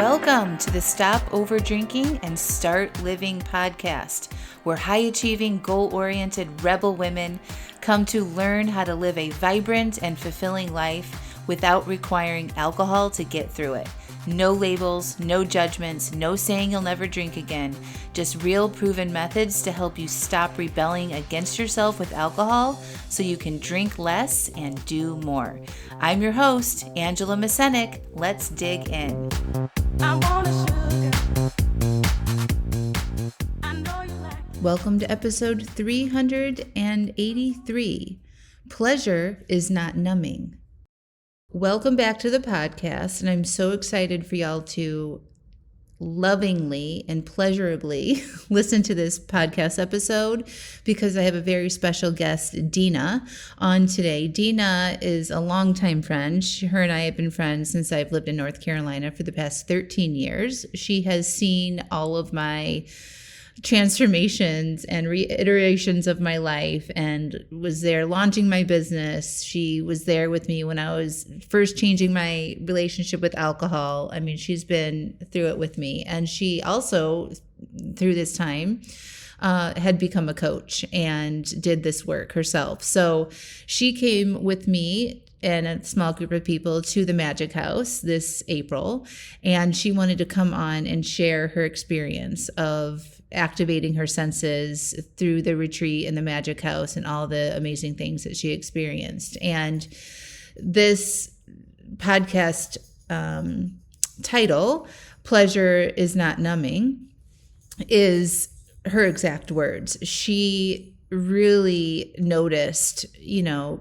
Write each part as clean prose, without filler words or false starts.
Welcome to the Stop Over Drinking and Start Living podcast, where high-achieving, goal-oriented rebel women come to learn how to live a vibrant and fulfilling life without requiring alcohol to get through it. No labels, no judgments, no saying you'll never drink again. Just real proven methods to help you stop rebelling against yourself with alcohol so you can drink less and do more. I'm your host, Angela Mascenik. Let's dig in. Welcome to episode 383. Pleasure is not numbing. Welcome back to the podcast, and I'm so excited for y'all to lovingly and pleasurably listen to this podcast episode because I have a very special guest, Dina, on today. Dina is a longtime friend. Her and I have been friends since I've lived in North Carolina for the past 13 years. She has seen all of my transformations and reiterations of my life and was there launching my business. She was there with me when I was first changing my relationship with alcohol. I mean, she's been through it with me. And she also, through this time, had become a coach and did this work herself. So she came with me and a small group of people to the Magic House this April. And she wanted to come on and share her experience of activating her senses through the retreat in the Magic House and all the amazing things that she experienced. And this podcast title, Pleasure is Not Numbing, is her exact words. She really noticed,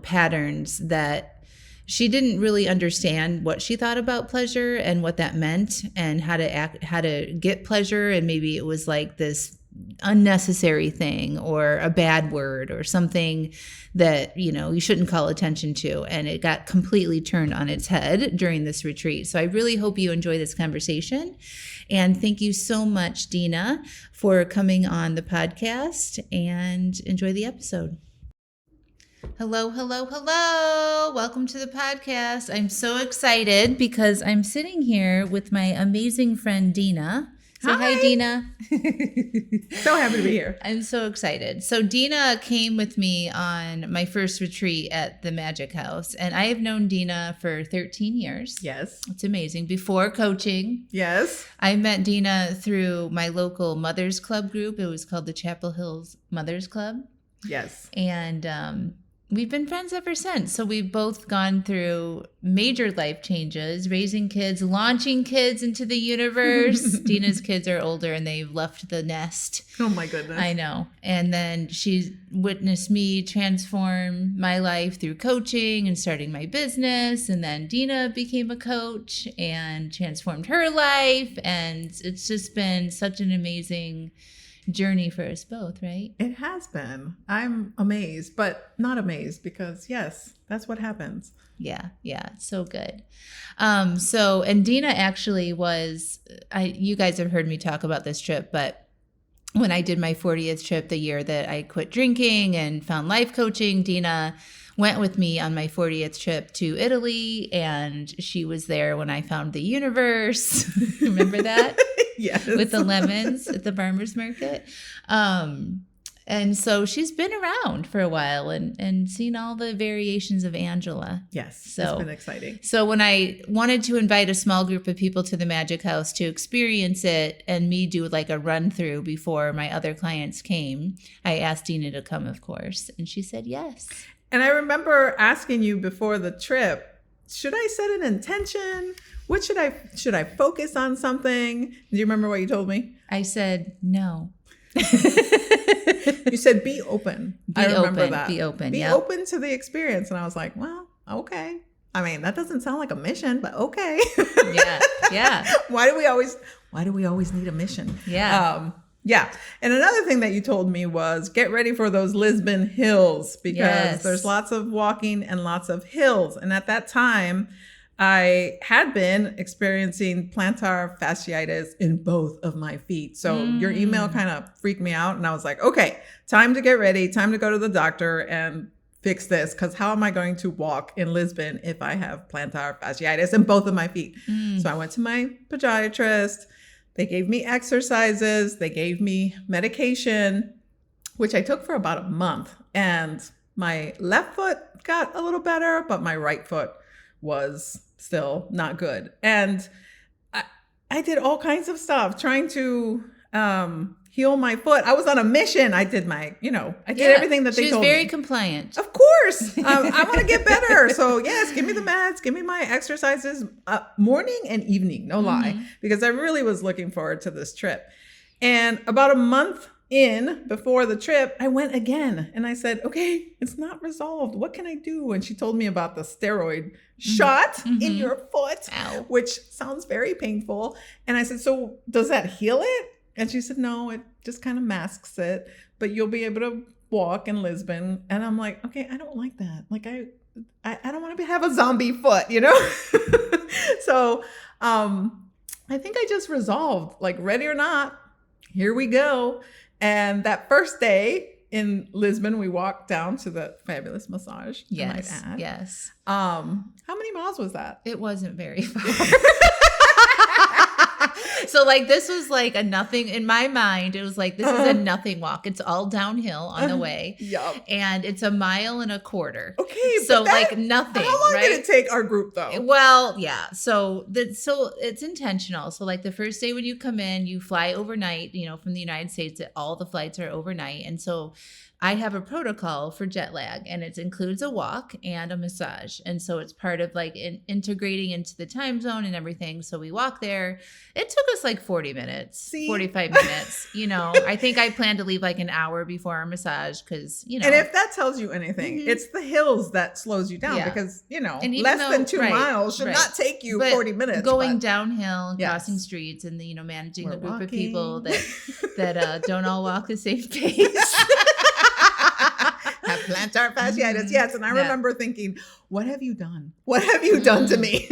patterns that she didn't really understand what she thought about pleasure and what that meant and how to get pleasure. And maybe it was like this unnecessary thing or a bad word or something that, you shouldn't call attention to. And it got completely turned on its head during this retreat. So I really hope you enjoy this conversation. And thank you so much, Dina, for coming on the podcast, and enjoy the episode. Hello, hello, hello. Welcome to the podcast. I'm so excited because I'm sitting here with my amazing friend, Dina. So hi, Dina. So happy to be here. I'm so excited. So Dina came with me on my first retreat at the Magic House, and I have known Dina for 13 years. Yes. It's amazing. Before coaching. Yes. I met Dina through my local Mothers Club group. It was called the Chapel Hills Mothers Club. Yes. And we've been friends ever since. So we've both gone through major life changes, raising kids, launching kids into the universe. Dina's kids are older and they've left the nest. Oh my goodness. I know. And then she's witnessed me transform my life through coaching and starting my business. And then Dina became a coach and transformed her life. And it's just been such an amazing journey for us both, right? It has been. I'm amazed, but not amazed because yes, that's what happens. Yeah, so good. And Dina actually was, you guys have heard me talk about this trip, but when I did my 40th trip, the year that I quit drinking and found life coaching, Dina went with me on my 40th trip to Italy, and she was there when I found the universe. Remember that? Yes. With the lemons at the farmer's market. And so she's been around for a while and seen all the variations of Angela. Yes, so it's been exciting. So when I wanted to invite a small group of people to the Magic House to experience it and me do like a run through before my other clients came, I asked Dina to come, of course. And she said yes. And I remember asking you before the trip, should I set an intention? What should I focus on something? Do you remember what you told me? I said, no. You said, be open. I remember that. Be open. Be open to the experience. And I was like, well, okay. I mean, that doesn't sound like a mission, but okay. Yeah. Why do we always need a mission? Yeah. Yeah. And another thing that you told me was get ready for those Lisbon hills because there's lots of walking and lots of hills. And at that time, I had been experiencing plantar fasciitis in both of my feet. So your email kind of freaked me out. And I was like, okay, time to get ready, time to go to the doctor and fix this, because how am I going to walk in Lisbon if I have plantar fasciitis in both of my feet? So I went to my podiatrist. They gave me exercises. They gave me medication, which I took for about a month. And my left foot got a little better, but my right foot was still not good. And I did all kinds of stuff trying to heal my foot. I was on a mission. I did my, I did everything that they told me. She was very compliant. Of course. I want to get better. So yes, give me the meds, give me my exercises, morning and evening, no lie, because I really was looking forward to this trip. And about a month in before the trip, I went again and I said, okay, it's not resolved. What can I do? And she told me about the steroid shot in your foot, which sounds very painful. And I said, so does that heal it? And she said, no, it just kind of masks it, but you'll be able to walk in Lisbon. And I'm like, okay, I don't like that. Like I don't want to have a zombie foot, So I think I just resolved, like, ready or not, here we go. And that first day in Lisbon, we walked down to the fabulous massage. Yes. I might add. Yes. How many miles was that? It wasn't very far. So like this was like a nothing in my mind. It was like, this is a nothing walk. It's all downhill on the way. Yup. And it's 1.25 miles. Okay. So like nothing. How long did it take our group though? Well, yeah. So it's intentional. So like the first day when you come in, you fly overnight, from the United States, all the flights are overnight. And so I have a protocol for jet lag, and it includes a walk and a massage. And so it's part of like integrating into the time zone and everything. So we walk there. It took us like 40 minutes, 45 minutes. I think I planned to leave like an hour before our massage because, And if that tells you anything, it's the hills that slows you down because, less than 2 miles should not take you 40 minutes. Going downhill, crossing streets, and, managing the group of people that don't all walk the same pace. Have plantar fasciitis. Yes. And I remember thinking, what have you done? What have you done to me?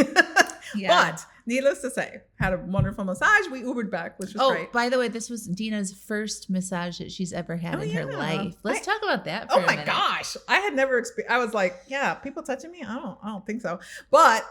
But needless to say, had a wonderful massage. We Ubered back, which was great. By the way, this was Dina's first massage that she's ever had in her life. Let's talk about that for a minute. Gosh. I had never experienced. I was like, people touching me? I don't think so. But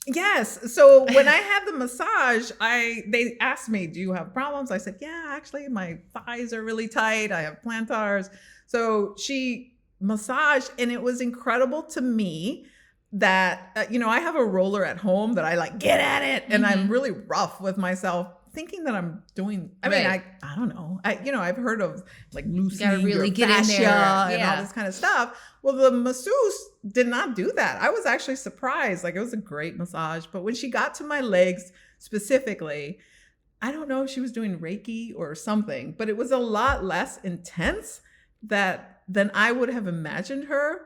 yes. So when I had the massage, they asked me, do you have problems? I said, yeah, actually my thighs are really tight. I have plantars. So she massaged, and it was incredible to me that, I have a roller at home that I like, get at it. And I'm really rough with myself, thinking that I'm doing, I don't know. I've heard of like loosening really your get fascia in there. and all this kind of stuff. Well, the masseuse did not do that. I was actually surprised. Like, it was a great massage. But when she got to my legs specifically, I don't know if she was doing Reiki or something, but it was a lot less intense than I would have imagined her.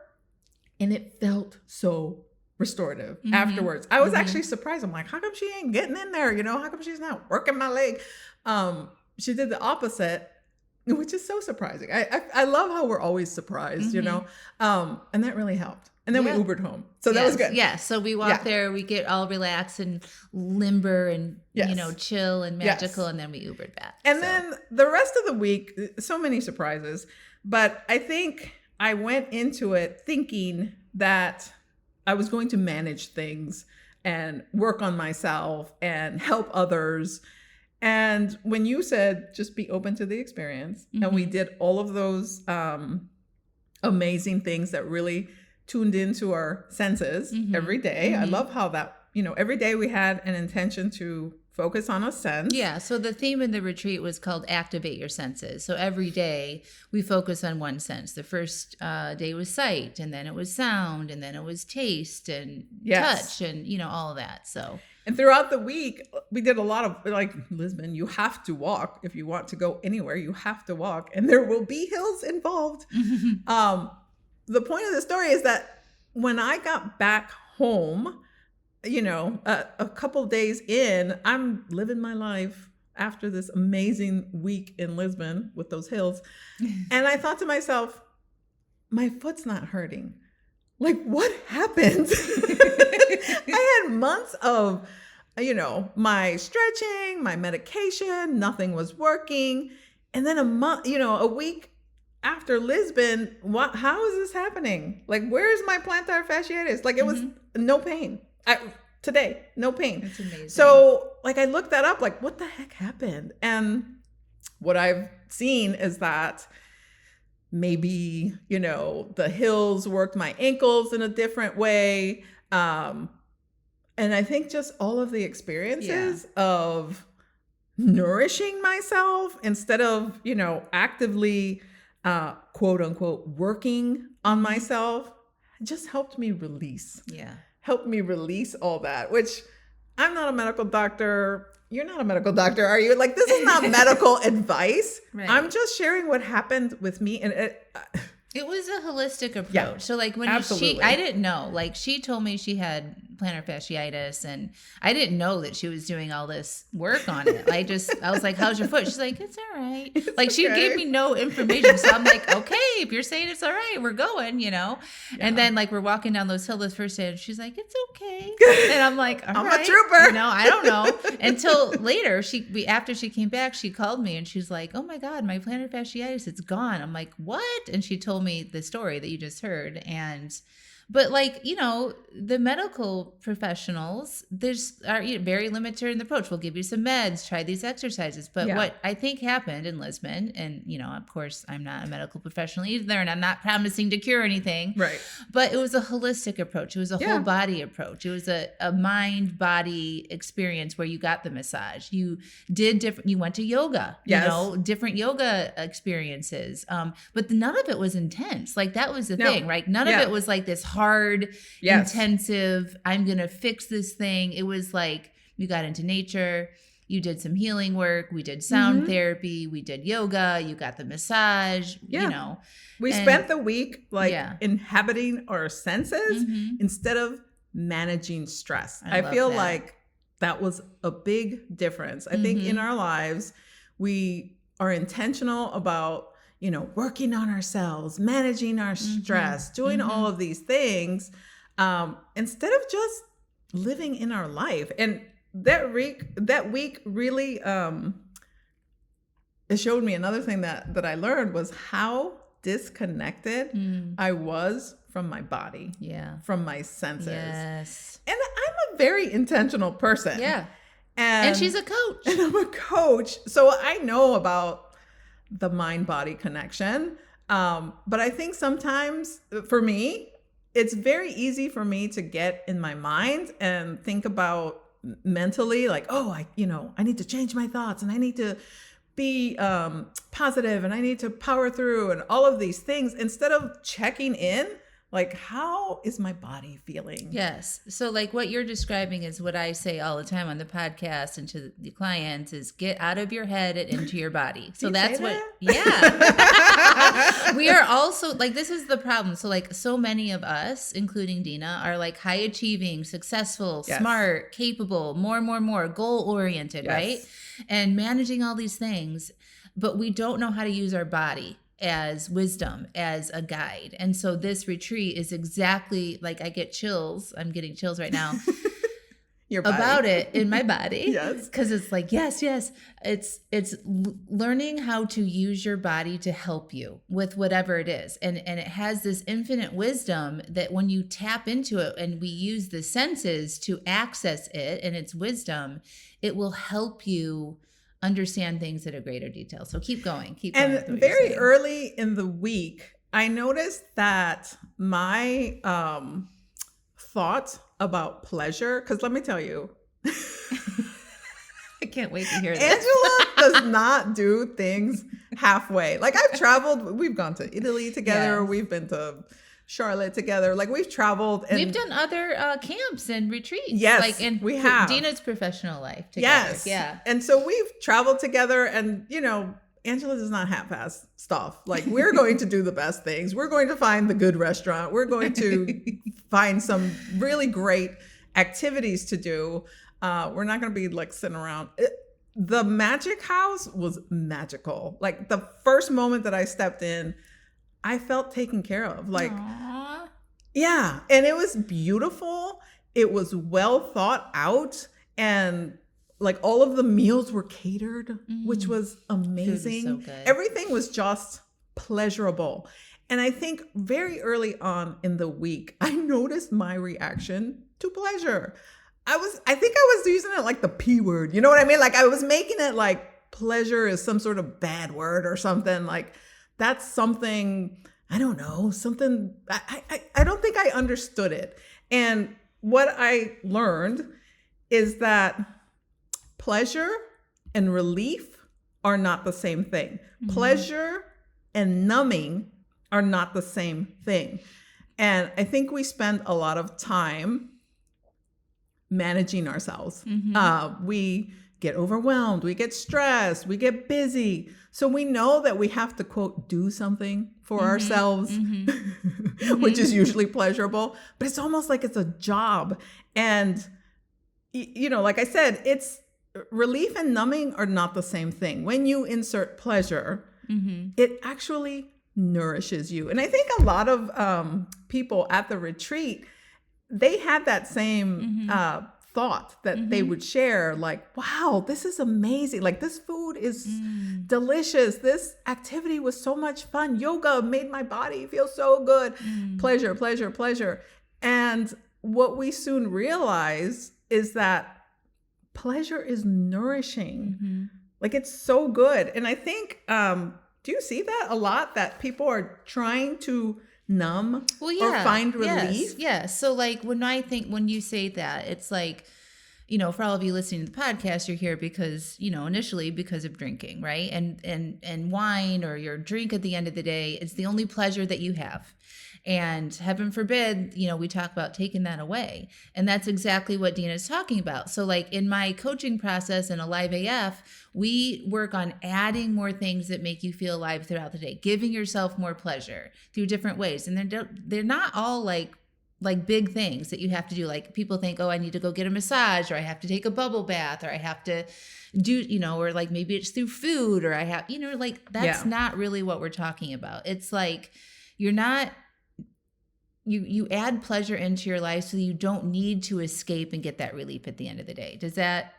And it felt so restorative afterwards. I was actually surprised. I'm like, how come she ain't getting in there? How come she's not working my leg? She did the opposite, which is so surprising. I love how we're always surprised, and that really helped. And then we Ubered home. So that was good. Yeah. So we walk there, we get all relaxed and limber and, chill and magical. And then we Ubered back. And then the rest of the week, so many surprises. But I think I went into it thinking that I was going to manage things and work on myself and help others. And when you said, just be open to the experience, and we did all of those amazing things that really tuned into our senses every day. I love how that, every day we had an intention to focus on a sense. Yeah. So the theme in the retreat was called Activate Your Senses. So every day we focus on one sense. The first day was sight, and then it was sound, and then it was taste and touch and, all of that. So. And throughout the week, we did a lot of, like, Lisbon, you have to walk. If you want to go anywhere, you have to walk. And there will be hills involved. The point of the story is that when I got back home, a couple days in, I'm living my life after this amazing week in Lisbon with those hills. And I thought to myself, my foot's not hurting. Like, what happened? I had months of, my stretching, my medication, nothing was working. And then a week after Lisbon, how is this happening? Like, where is my plantar fasciitis? Like, it was no pain. Today, no pain. That's amazing. So, like, I looked that up, like, what the heck happened? And what I've seen is that maybe, the hills worked my ankles in a different way. And I think just all of the experiences of nourishing myself instead of, actively, quote unquote, working on myself just helped me release. Yeah. Helped me release all that, which I'm not a medical doctor. You're not a medical doctor, are you? Like, this is not medical advice. Right. I'm just sharing what happened with me. And it was a holistic approach. Yeah, so like when I didn't know, like she told me she had plantar fasciitis and I didn't know that she was doing all this work on it. I was like, how's your foot? She's like, it's all right. Like she gave me no information. So I'm like, okay, if you're saying it's all right, we're going, Yeah. And then like we're walking down those hills the first day and she's like, it's okay. And I'm like, all right. I'm a trooper. I don't know. Until later, after she came back, she called me and she's like, oh my God, my plantar fasciitis, it's gone. I'm like, what? And she told me the story that you just heard. But like, the medical professionals, are very limited in the approach. We'll give you some meds, try these exercises. But what I think happened in Lisbon, and, of course, I'm not a medical professional either, and I'm not promising to cure anything. Right. But it was a holistic approach. It was a whole body approach. It was a mind-body experience where you got the massage. You did you went to yoga, different yoga experiences. But none of it was intense. Like that was the thing, right? None of it was like this hard, intensive, I'm going to fix this thing. It was like you got into nature, you did some healing work, we did sound therapy, we did yoga, you got the massage, We spent the week inhabiting our senses instead of managing stress. I feel like that was a big difference. I think in our lives, we are intentional about working on ourselves, managing our stress, doing all of these things, instead of just living in our life. And that week really, it showed me another thing that I learned was how disconnected I was from my body, from my senses. Yes. And I'm a very intentional person. Yeah. And she's a coach. And I'm a coach. So I know about the mind-body connection. But I think sometimes for me, it's very easy for me to get in my mind and think about mentally like, oh, I need to change my thoughts and I need to be positive and I need to power through and all of these things instead of checking in. Like, how is my body feeling? Yes. So like what you're describing is what I say all the time on the podcast and to the clients is get out of your head and into your body. So that's what, we are also like, this is the problem. So like so many of us, including Dina, are like high achieving, successful, smart, capable, more, goal oriented, right? And managing all these things, but we don't know how to use our body as wisdom, as a guide. And so this retreat is exactly like I get chills. I'm getting chills right now about it in my body. Yes. Because it's like, yes. It's learning how to use your body to help you with whatever it is. And it has this infinite wisdom that when you tap into it and we use the senses to access it and its wisdom, it will help you understand things at a greater detail. So keep going. And very early in the week, I noticed that my thought about pleasure, because let me tell you, I can't wait to hear this. Angela does not do things halfway. Like I've traveled, we've gone to Italy together. We've been to Charlotte together. Like we've traveled and we've done other camps and retreats. Yes, like in we have Dina's professional life together. Yes. Yeah. And so we've traveled together and, Angela does not half-ass stuff. Like we're going to do the best things. We're going to find the good restaurant. We're going to find some really great activities to do. We're not going to be like sitting around. The Magic House was magical. Like the first moment that I stepped in, I felt taken care of. Like, aww. Yeah. And it was beautiful. It was well thought out. And like all of the meals were catered, which was amazing. Food was so good. Everything was just pleasurable. And I think very early on in the week, I noticed my reaction to pleasure. I think I was using it like the P word. You know what I mean? Like I was making it like pleasure is some sort of bad word or something. Like that's something, I don't know, something, I don't think I understood it. And what I learned is that pleasure and relief are not the same thing. Mm-hmm. Pleasure and numbing are not the same thing. And I think we spend a lot of time managing ourselves. Mm-hmm. We get overwhelmed, we get stressed, we get busy. So we know that we have to, quote, do something for ourselves, which is usually pleasurable, but it's almost like it's a job. And, you know, like I said, it's relief and numbing are not the same thing. When you insert pleasure, it actually nourishes you. And I think a lot of people at the retreat, they had that same thought that they would share, like, wow, this is amazing. Like this food is delicious. This activity was so much fun. Yoga made my body feel so good. Pleasure, pleasure, pleasure. And what we soon realize is that pleasure is nourishing. Like it's so good. And I think, do you see that a lot, that people are trying to numb or find relief? Yes. So like when you say that, it's like, you know, for all of you listening to the podcast, you're here because, you know, initially because of drinking, right? And wine or your drink at the end of the day is the only pleasure that you have. And heaven forbid, you know, we talk about taking that away. And that's exactly what Dina's talking about. So like in my coaching process in Alive AF, we work on adding more things that make you feel alive throughout the day, giving yourself more pleasure through different ways. And they're not all like big things that you have to do. Like people think, oh, I need to go get a massage, or I have to take a bubble bath, or I have to do, you know, or like maybe it's through food, or I have, you know, like that's not really what we're talking about. It's like you're not, you add pleasure into your life so that you don't need to escape and get that relief at the end of the day. Does that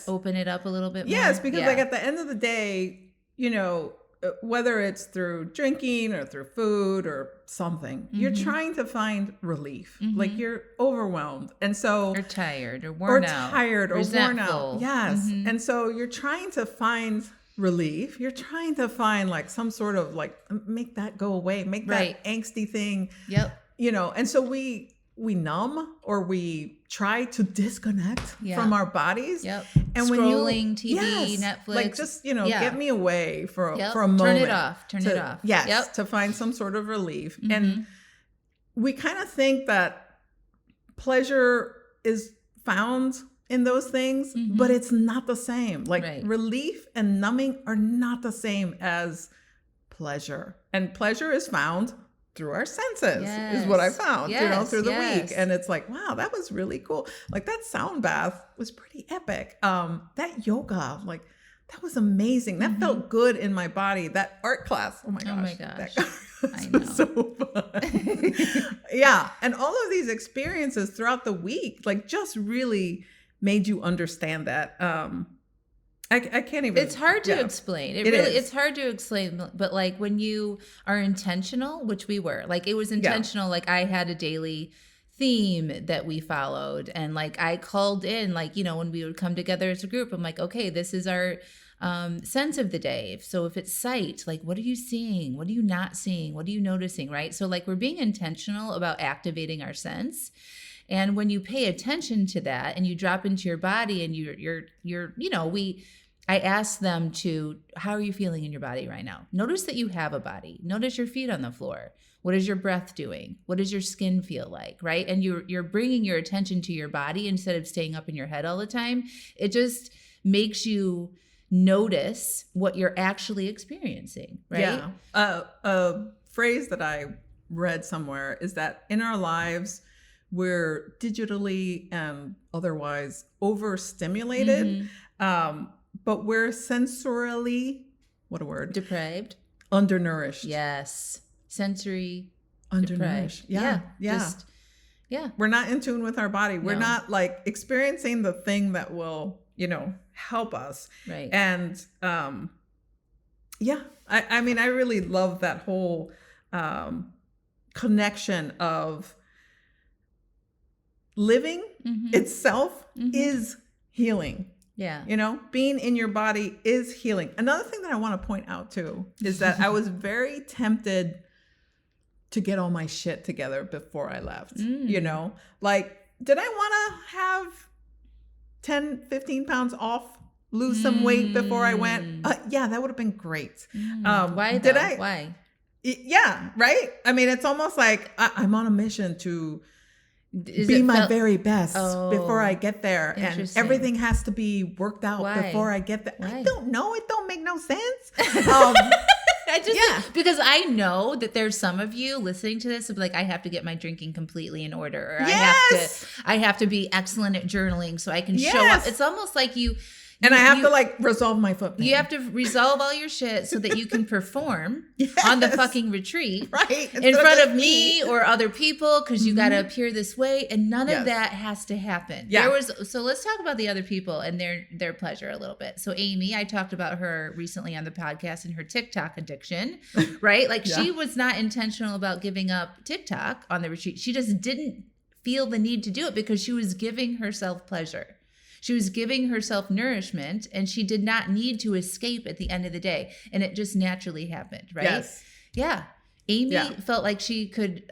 open it up a little bit more? Yes, because like at the end of the day, you know, whether it's through drinking or through food or something, you're trying to find relief. Like you're overwhelmed. And so or tired or worn out. Resentful. Yes. And so you're trying to find relief. You're trying to find like some sort of like make that go away, make that angsty thing. You know, and so we numb or we try to disconnect from our bodies. And scrolling TV, Netflix, like just, you know, get me away for a moment. Turn it off. Yes, to find some sort of relief. And we kind of think that pleasure is found in those things, but it's not the same. Like relief and numbing are not the same as pleasure. And pleasure is found through our senses is what I found, you know, through the week. And it's like, wow, that was really cool. Like that sound bath was pretty epic. That yoga, like that was amazing. That felt good in my body. That art class, oh my gosh. That was so fun. And all of these experiences throughout the week, like just really made you understand that. I can't even. It's hard to explain. It's hard to explain. But like when you are intentional, which we were, like it was intentional. Like I had a daily theme that we followed, and like I called in, like, you know, when we would come together as a group, I'm like, okay, this is our sense of the day. So if it's sight, like what are you seeing? What are you not seeing? What are you noticing? Right. So like we're being intentional about activating our sense. And when you pay attention to that and you drop into your body and you're you know, I asked them to, how are you feeling in your body right now? Notice that you have a body. Notice your feet on the floor. What is your breath doing? What does your skin feel like, right? And you're bringing your attention to your body instead of staying up in your head all the time. It just makes you notice what you're actually experiencing, right? A phrase that I read somewhere is that in our lives, we're digitally and otherwise overstimulated. But we're sensorily, what a word? Deprived. Undernourished. Yes. Sensory. Undernourished. Deprived. We're not in tune with our body. We're not like experiencing the thing that will, you know, help us. Right. And Yeah. I mean, I really love that whole connection of living itself is healing. Yeah. You know, being in your body is healing. Another thing that I want to point out too is that I was very tempted to get all my shit together before I left. You know, like, did I want to have 10, 15 pounds off, lose some weight before I went? Yeah, that would have been great. Why though? Why? Yeah, right? I mean, it's almost like I'm on a mission to be my very best before I get there, and everything has to be worked out before I get there. I don't know. It don't make no sense. Because I know that there's some of you listening to this of like, I have to get my drinking completely in order, or I have to be excellent at journaling so I can show up. It's almost like I have to like resolve my foot pain. You have to resolve all your shit so that you can perform on the fucking retreat, right, in front of me or other people, because you got to appear this way, and none of that has to happen. Yeah. So let's talk about the other people and their pleasure a little bit. So Amy, I talked about her recently on the podcast and her TikTok addiction, right? Like she was not intentional about giving up TikTok on the retreat. She just didn't feel the need to do it because she was giving herself pleasure. She was giving herself nourishment, and she did not need to escape at the end of the day. And it just naturally happened, right? Yes. Yeah. Amy felt like she could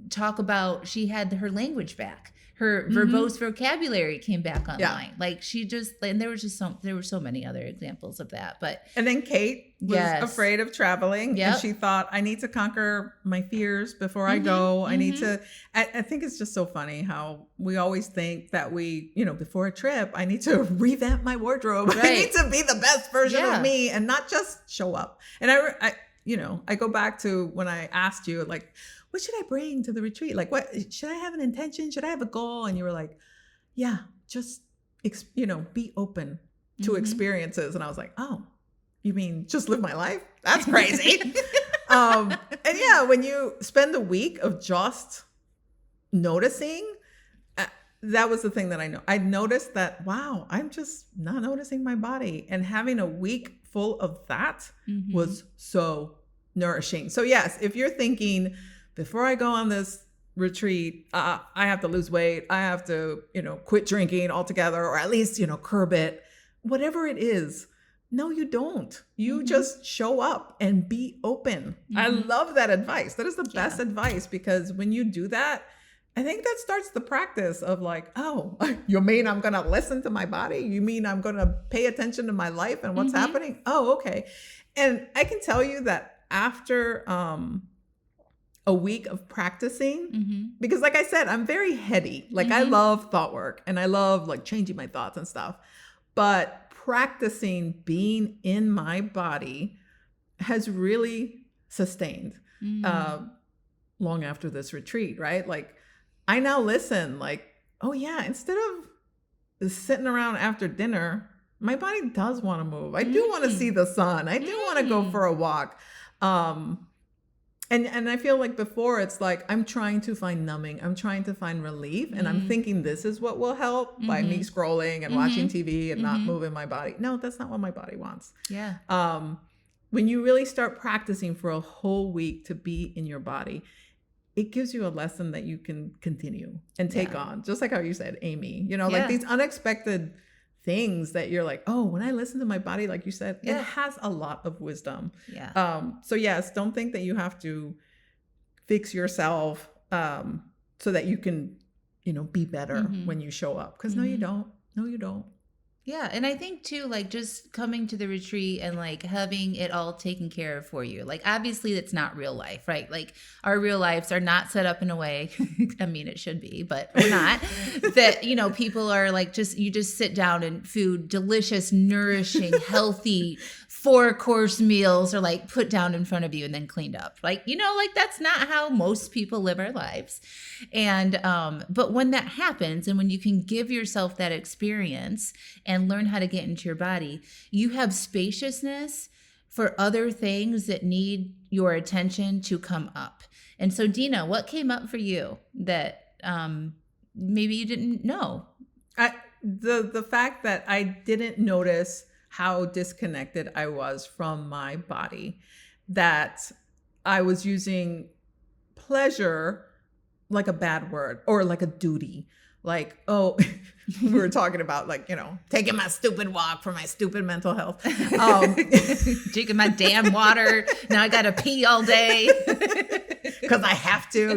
talk about, she had her language back. Her verbose vocabulary came back online. Like she just, and there were so many other examples of that. But and then Kate was afraid of traveling, and she thought, I need to conquer my fears before I go. I need to. I think it's just so funny how we always think that we, you know, before a trip, I need to revamp my wardrobe. Right. I need to be the best version of me and not just show up. And I go back to when I asked you, like, what should I bring to the retreat? Like, what should I have an intention? Should I have a goal? And you were like, yeah, just, be open to experiences. And I was like, oh, you mean just live my life? That's crazy. And yeah, when you spend a week of just noticing, that was the thing that I know. I noticed that, wow, I'm just not noticing my body. And having a week full of that was so nourishing. So yes, if you're thinking, before I go on this retreat, I have to lose weight. I have to, quit drinking altogether, or at least, curb it. Whatever it is, no, you don't. You just show up and be open. I love that advice. That is the best advice, because when you do that, I think that starts the practice of like, oh, you mean I'm going to listen to my body? You mean I'm going to pay attention to my life and what's happening? Oh, okay. And I can tell you that after, a week of practicing, because like I said, I'm very heady. Like I love thought work and I love like changing my thoughts and stuff, but practicing being in my body has really sustained long after this retreat, right? Like I now listen like, oh yeah, instead of sitting around after dinner, my body does want to move. I do want to see the sun. I do want to go for a walk. And I feel like before it's like, I'm trying to find numbing. I'm trying to find relief. And I'm thinking this is what will help by me scrolling and watching TV and not moving my body. No, that's not what my body wants. Yeah. When you really start practicing for a whole week to be in your body, it gives you a lesson that you can continue and take on. Just like how you said, Amy, like these unexpected things that you're like, oh, when I listen to my body, like you said, it has a lot of wisdom. Yeah. So yes, don't think that you have to fix yourself so that you can, be better when you show up. Because no, you don't. No, you don't. Yeah. And I think too, like just coming to the retreat and like having it all taken care of for you. Like obviously that's not real life, right? Like our real lives are not set up in a way, I mean, it should be, but we're not, that, people are like, you just sit down and food, delicious, nourishing, healthy 4-course meals are like put down in front of you and then cleaned up. Like, like that's not how most people live our lives. And, but when that happens and when you can give yourself that experience and learn how to get into your body, you have spaciousness for other things that need your attention to come up. And so Dina, what came up for you that, maybe you didn't know? The fact that I didn't notice how disconnected I was from my body, that I was using pleasure like a bad word or like a duty. Like, oh, we were talking about like, taking my stupid walk for my stupid mental health. Drinking my damn water. Now I got to pee all day. Because I have to,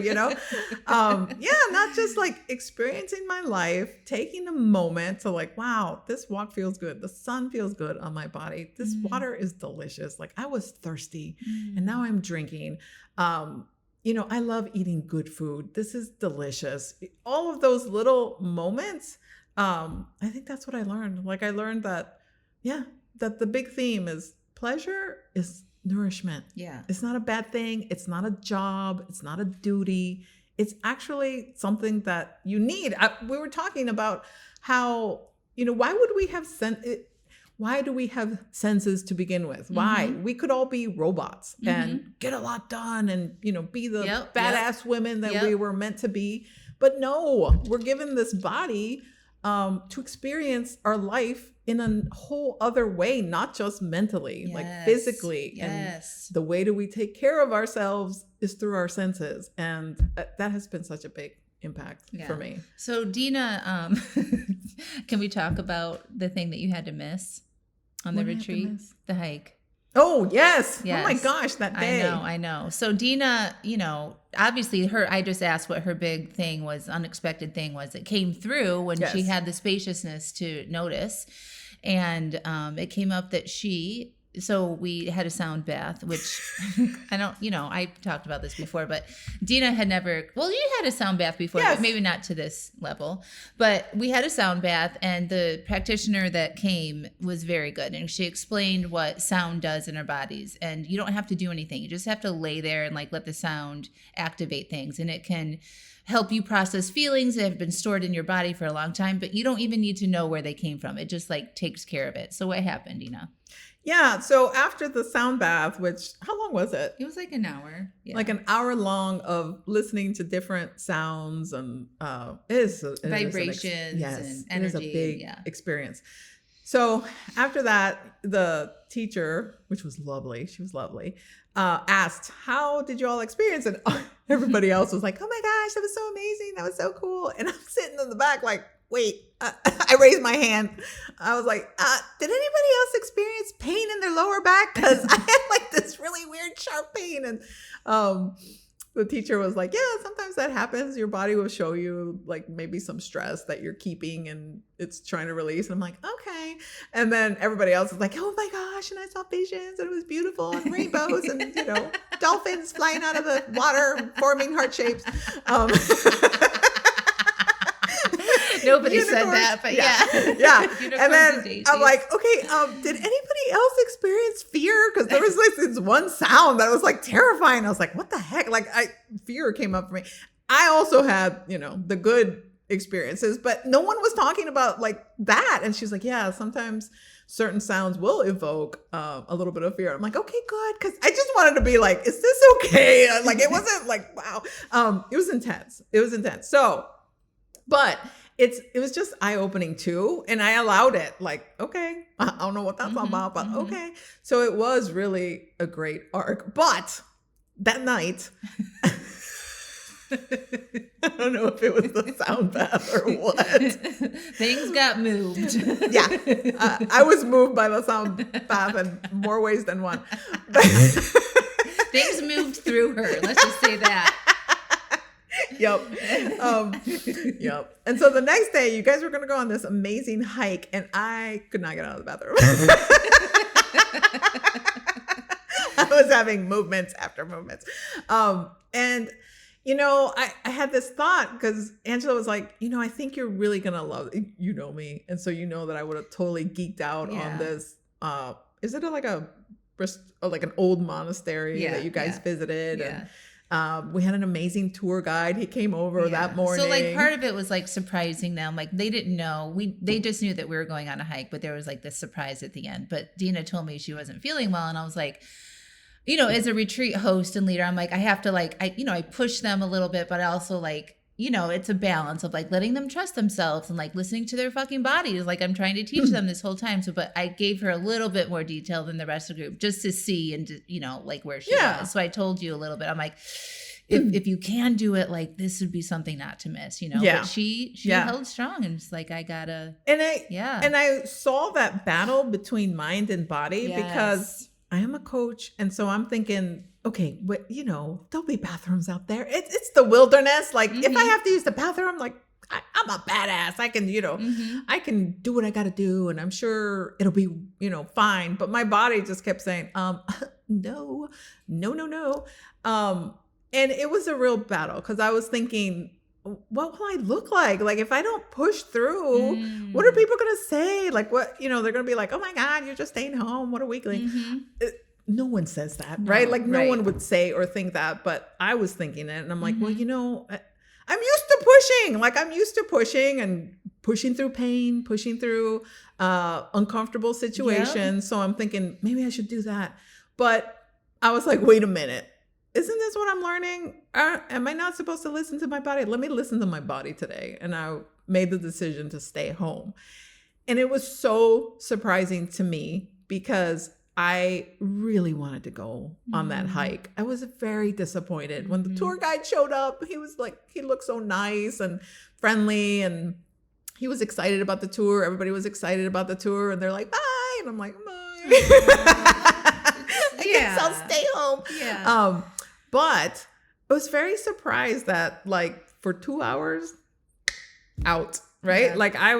not just like experiencing my life, taking a moment to like, wow, this walk feels good. The sun feels good on my body. This water is delicious. Like I was thirsty and now I'm drinking. I love eating good food. This is delicious. All of those little moments. I think that's what I learned. Like I learned that, that the big theme is pleasure is nourishment. Yeah. It's not a bad thing. It's not a job. It's not a duty. It's actually something that you need. We were talking about how, why would we have why do we have senses to begin with? Why? We could all be robots and get a lot done and, be the badass women that we were meant to be. But no, we're given this body to experience our life in a whole other way, not just mentally, like physically. Yes. And the way do we take care of ourselves is through our senses. And that has been such a big impact for me. So Dina, can we talk about the thing that you had to miss on the retreat? The hike. Oh, yes. Oh my gosh, that day. I know. So Dina, obviously I just asked what her big thing was, unexpected thing was. It came through when she had the spaciousness to notice. And it came up that so we had a sound bath, which I talked about this before, but Dina had never, you had a sound bath before, but maybe not to this level, but we had a sound bath and the practitioner that came was very good. And she explained what sound does in our bodies. And you don't have to do anything. You just have to lay there and like let the sound activate things. And it can help you process feelings that have been stored in your body for a long time, but you don't even need to know where they came from. It just like takes care of it. So what happened, Dina? Yeah. So after the sound bath, which, how long was it? It was like an hour. Yeah. Like an hour long of listening to different sounds and vibrations and energy. It is a big experience. So after that, the teacher, which was lovely, she was lovely, asked, how did you all experience it? Everybody else was like, oh my gosh, that was so amazing. That was so cool. And I'm sitting in the back like, wait, I raised my hand. I was like, did anybody else experience pain in their lower back? Because I had like this really weird sharp pain. And the teacher was like, yeah, sometimes that happens. Your body will show you like maybe some stress that you're keeping and it's trying to release. And I'm like, okay. And then everybody else is like, oh my gosh. And I saw visions and it was beautiful and rainbows and, dolphins flying out of the water forming heart shapes. Nobody said that, but yeah. And then I'm like, okay, did anybody else experience fear? Because there was like this one sound that was like terrifying. I was like, what the heck? Like fear came up for me. I also had, the good experiences, but no one was talking about like that. And she's like, yeah, sometimes certain sounds will evoke a little bit of fear. I'm like, okay, good. Because I just wanted to be like, is this okay? Like, it wasn't like, wow. It was intense. So, but it was just eye-opening too. And I allowed it. Like, okay, I don't know what that's all about, but okay. So it was really a great arc. But that night, I don't know if it was the sound bath or what. Things got moved. I was moved by the sound bath in more ways than one. Things moved through her. Let's just say that. Yep. And so the next day, you guys were going to go on this amazing hike, and I could not get out of the bathroom. I was having movements after movements. And I had this thought because Angela was like, I think you're really going to love it. You know me. And so that I would have totally geeked out on this. Is it like an old monastery that you guys visited? Yeah. And we had an amazing tour guide. He came over that morning. So like part of it was like surprising them. Like they didn't know. They just knew that we were going on a hike, but there was like this surprise at the end. But Dina told me she wasn't feeling well. And I was like, as a retreat host and leader, I'm like, I have to like, I push them a little bit, but I also like, it's a balance of like letting them trust themselves and like listening to their fucking bodies. Like I'm trying to teach them this whole time. So, but I gave her a little bit more detail than the rest of the group just to see and to, like where she was. So I told you a little bit. I'm like, if you can do it, like this would be something not to miss, But she held strong and it's like, I gotta. And I saw that battle between mind and body because I am a coach. And so I'm thinking, okay, but there'll be bathrooms out there. It's the wilderness. Like if I have to use the bathroom, like I'm a badass. I can, I can do what I got to do. And I'm sure it'll be, fine. But my body just kept saying, no. And it was a real battle because I was thinking, what will I look like? Like if I don't push through, what are people going to say? Like what, they're going to be like, oh my God, you're just staying home. What a weakling. No one says that, right? Like no one would say or think that, but I was thinking it. And I'm like, well, I'm used to pushing. Like I'm used to pushing and pushing through pain, pushing through uncomfortable situations. So I'm thinking maybe I should do that. But I was like, wait a minute. Isn't this what I'm learning? Am I not supposed to listen to my body? Let me listen to my body today. And I made the decision to stay home. And it was so surprising to me because I really wanted to go on that hike. I was very disappointed when the tour guide showed up. He was like, he looked so nice and friendly and he was excited about the tour. Everybody was excited about the tour and they're like, bye. And I'm like, bye. I guess I'll stay home. Yeah. But I was very surprised that like for 2 hours out, right? Yeah. Like I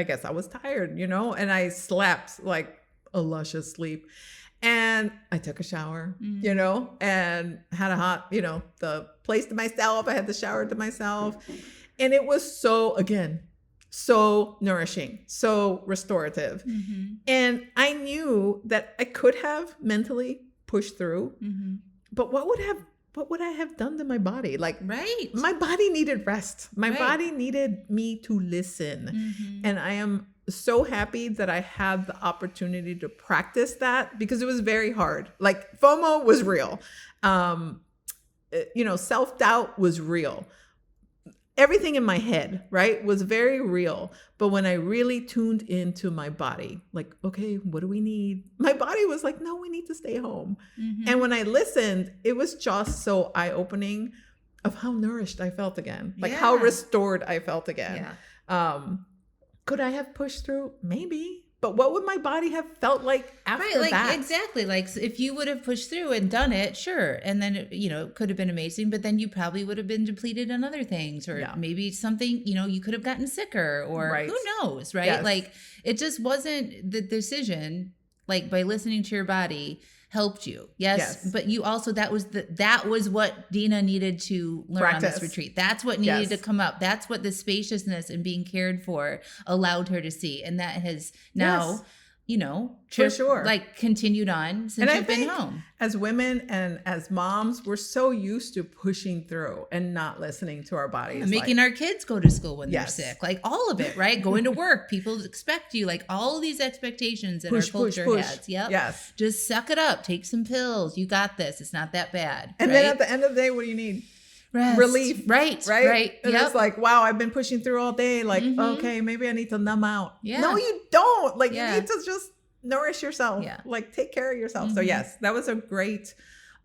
guess I was tired, and I slept like a luscious sleep and I took a shower, and had a hot, the place to myself. I had the shower to myself and it was so nourishing, so restorative. And I knew that I could have mentally pushed through, but what would I have done to my body? Like, my body needed rest. My body needed me to listen. And I am so happy that I had the opportunity to practice that because it was very hard. Like FOMO was real. Self-doubt was real. Everything in my head, right, was very real. But when I really tuned into my body, like, okay, what do we need? My body was like, no, we need to stay home. And when I listened, it was just so eye-opening of how nourished I felt again, like how restored I felt again. Could I have pushed through? Maybe. But what would my body have felt like after that? Exactly. Like if you would have pushed through and done it, sure. And then, it could have been amazing, but then you probably would have been depleted on other things or maybe something, you could have gotten sicker or who knows, right? Yes. Like it just wasn't the decision, like by listening to your body helped you. Yes. But you also, that was what Dina needed to learn on this retreat. That's what needed to come up. That's what the spaciousness and being cared for allowed her to see. And that has now, for sure, like continued on since you've been home. As women and as moms, we're so used to pushing through and not listening to our bodies. Making our kids go to school when they're sick, like all of it, right? Going to work, people expect you, like all of these expectations that our culture has. Yep. Yes. Just suck it up, take some pills. You got this. It's not that bad. And then at the end of the day, what do you need? Rest. Relief. Right. And it's like, wow, I've been pushing through all day. Like, okay, maybe I need to numb out. Yeah. No, you don't. Like you need to just nourish yourself. Yeah. Like take care of yourself. So yes, that was a great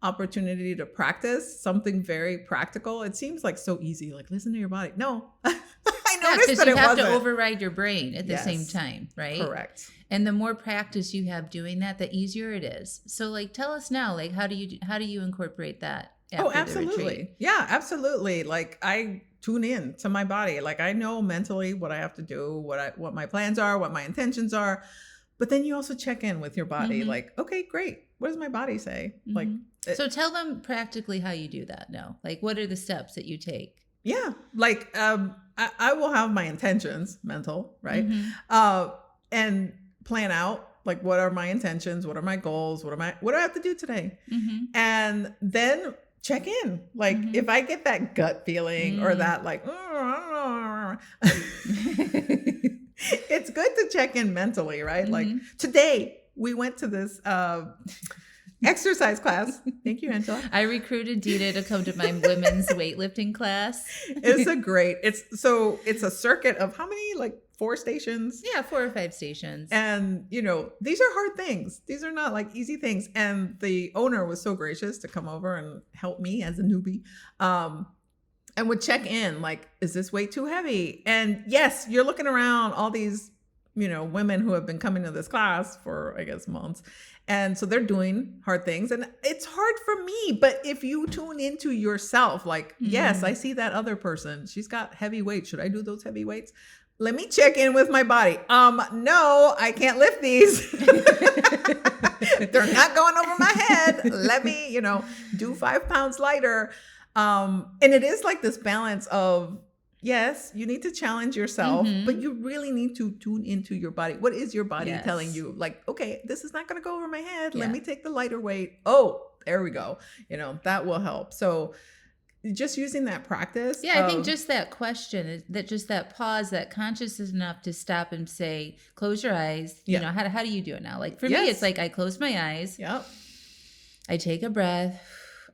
opportunity to practice something very practical. It seems like so easy. Like listen to your body. No, I noticed that it wasn't. You have to override your brain at the same time, right? Correct. And the more practice you have doing that, the easier it is. So like, tell us now, like, how do you incorporate that? Absolutely. Yeah, absolutely. Like I tune in to my body. Like I know mentally what I have to do, what my plans are, what my intentions are. But then you also check in with your body. Like, okay, great. What does my body say? Like, so tell them practically how you do that now. Like, what are the steps that you take? Yeah. Like, I will have my intentions, mental, right? And plan out. Like, what are my intentions? What are my goals? What do I have to do today? And then check in. Like if I get that gut feeling or that like, it's good to check in mentally, right? Like today we went to this, Exercise class. Thank you, Angela. I recruited Dina to come to my women's weightlifting class. It's a circuit of how many, like 4 stations? Yeah, 4 or 5 stations. And, these are hard things. These are not like easy things. And the owner was so gracious to come over and help me as a newbie. And would check in, like, is this weight too heavy? And yes, you're looking around all these, women who have been coming to this class for, I guess, months. And so they're doing hard things. And it's hard for me. But if you tune into yourself, like, yes, I see that other person. She's got heavy weights. Should I do those heavy weights? Let me check in with my body. No, I can't lift these. They're not going over my head. Let me, do 5 pounds lighter. And it is like this balance of, yes, you need to challenge yourself, but you really need to tune into your body. What is your body telling you? Like, okay, this is not going to go over my head. Let me take the lighter weight. Oh, there we go. That will help. So just using that practice. Yeah, I think just that question, that pause, that consciousness enough to stop and say, close your eyes. How do you do it now? Like for me, it's like I close my eyes. Yep. I take a breath.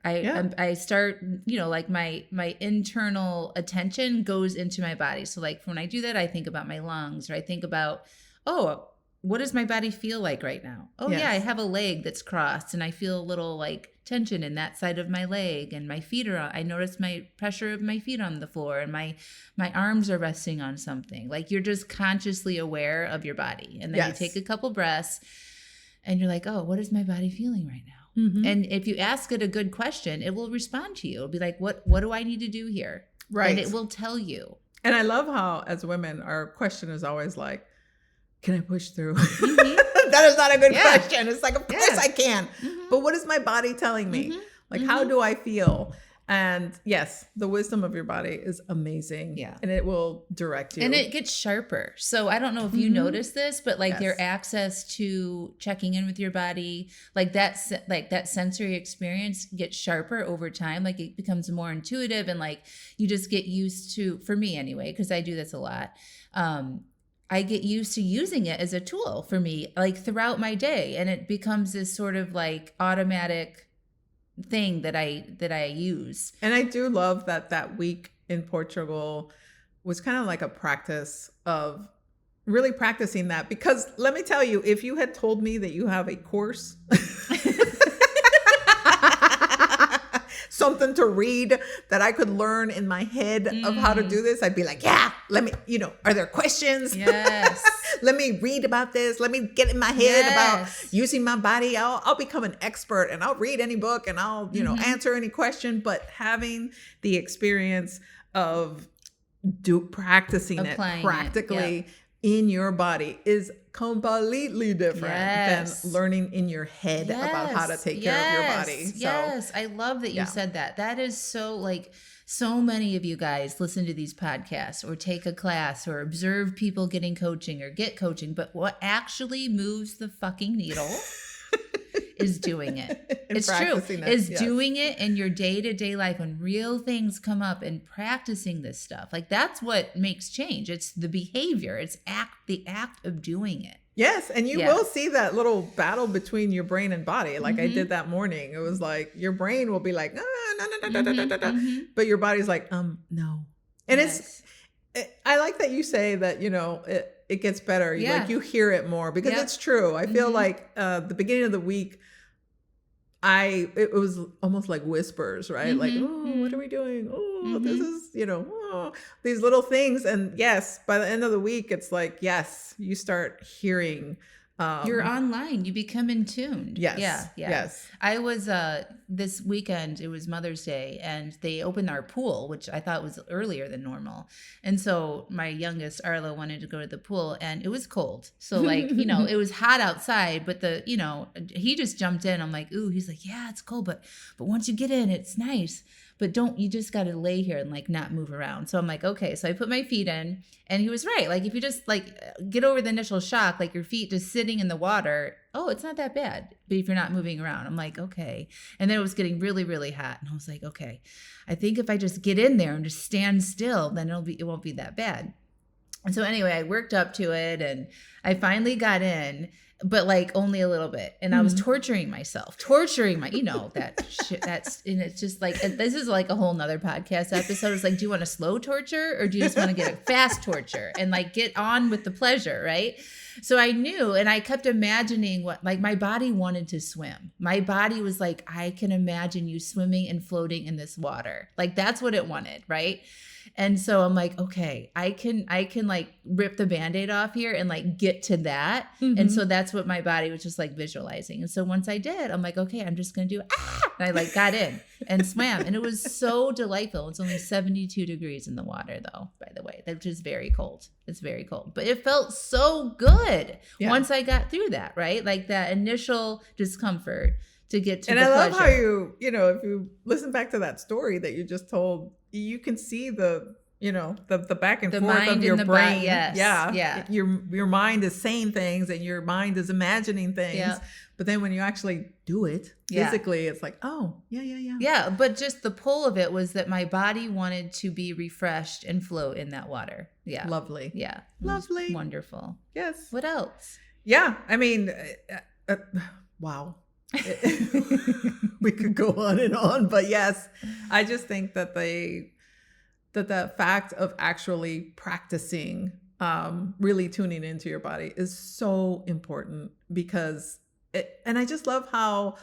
I start, like my internal attention goes into my body. So like when I do that, I think about my lungs, or I think about, what does my body feel like right now? Yeah, I have a leg that's crossed and I feel a little like tension in that side of my leg, and my feet I notice my pressure of my feet on the floor, and my arms are resting on something. Like you're just consciously aware of your body. And then you take a couple breaths and you're like, what is my body feeling right now? And if you ask it a good question, it will respond to you. It'll be like, what do I need to do here? Right. And it will tell you. And I love how, as women, our question is always like, can I push through? That is not a good question. It's like, of course I can. But what is my body telling me? Like, how do I feel? And yes, the wisdom of your body is amazing. Yeah. And it will direct you. And it gets sharper. So I don't know if you notice this, but like your access to checking in with your body, like that sensory experience gets sharper over time. Like it becomes more intuitive, and like you just get used to, for me anyway, because I do this a lot. I get used to using it as a tool for me, like throughout my day. And it becomes this sort of like automatic thing that I use. And I do love that week in Portugal was kind of like a practice of really practicing that, because let me tell you, if you had told me that you have a course something to read that I could learn in my head of how to do this, I'd be like, yeah, let me, are there questions? Yes. Let me read about this. Let me get in my head about using my body. I'll become an expert, and I'll read any book, and I'll, answer any question. But having the experience of practicing it practically in your body is completely different than learning in your head about how to take care of your body. So, yes, I love that you said that. That is so like, so many of you guys listen to these podcasts or take a class or observe people getting coaching or get coaching, but what actually moves the fucking needle is doing it. It's true. Doing it in your day-to-day life when real things come up, and practicing this stuff. Like that's what makes change. It's the behavior. It's the act of doing it. Yes. And you will see that little battle between your brain and body. Like I did that morning. It was like your brain will be like, no. But your body's like, no. And I like that you say that, it gets better. Like you hear it more, because it's true. I feel like the beginning of the week, it was almost like whispers, right? Like, what are we doing? Oh, this is, these little things. And yes, by the end of the week, it's like, yes, you start hearing. You're online. You become in tuned. Yes. Yes. I was, this weekend, it was Mother's Day, and they opened our pool, which I thought was earlier than normal. And so my youngest, Arlo, wanted to go to the pool, and it was cold. So like, it was hot outside, but he just jumped in. I'm like, ooh, he's like, yeah, it's cold, but once you get in, it's nice. But you just got to lay here and like not move around. So I'm like, okay. So I put my feet in, and he was right. Like if you just like get over the initial shock, like your feet just sitting in the water, it's not that bad. But if you're not moving around, I'm like, okay. And then it was getting really, really hot. And I was like, okay, I think if I just get in there and just stand still, then it won't be that bad. And so anyway, I worked up to it and I finally got in, but like only a little bit. And I was torturing myself, that shit. And it's just like, this is like a whole nother podcast episode. It's like, do you want a slow torture or do you just want to get a fast torture and like get on with the pleasure? Right. So I knew, and I kept imagining what, like my body wanted to swim. My body was like, I can imagine you swimming and floating in this water. Like that's what it wanted. Right. And so I'm like, okay, I can like rip the Band-Aid off here and like get to that. And so that's what my body was just like visualizing. And so once I did, I'm like, okay, I'm just going to do, and I like got in and swam. And it was so delightful. It's only 72 degrees in the water though, by the way, that's just very cold. It's very cold, but it felt so good once I got through that, right? Like that initial discomfort to get to the pleasure. And I love how you know, if you listen back to that story that you just told, you can see the back and forth of your brain. Your mind is saying things and your mind is imagining things. But then when you actually do it physically, it's like, oh, yeah. But just the pull of it was that my body wanted to be refreshed and float in that water. Yeah. Lovely. Yeah. Lovely. Wonderful. Yes. What else? Yeah. I mean, wow. We could go on and on, but yes, I just think that the fact of actually practicing, really tuning into your body is so important because and I just love how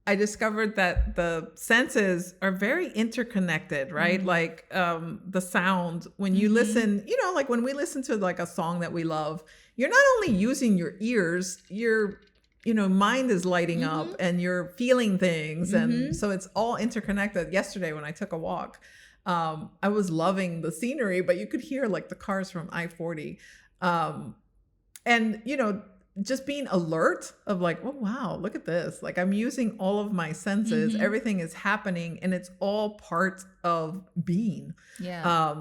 I discovered that the senses are very interconnected, right? Like the sound, when you listen, like when we listen to like a song that we love, you're not only using your ears, your mind is lighting up and you're feeling things. And so it's all interconnected. Yesterday when I took a walk, I was loving the scenery, but you could hear like the cars from I-40. And, just being alert of like, oh, wow, look at this. Like I'm using all of my senses. Everything is happening and it's all part of being. Yeah.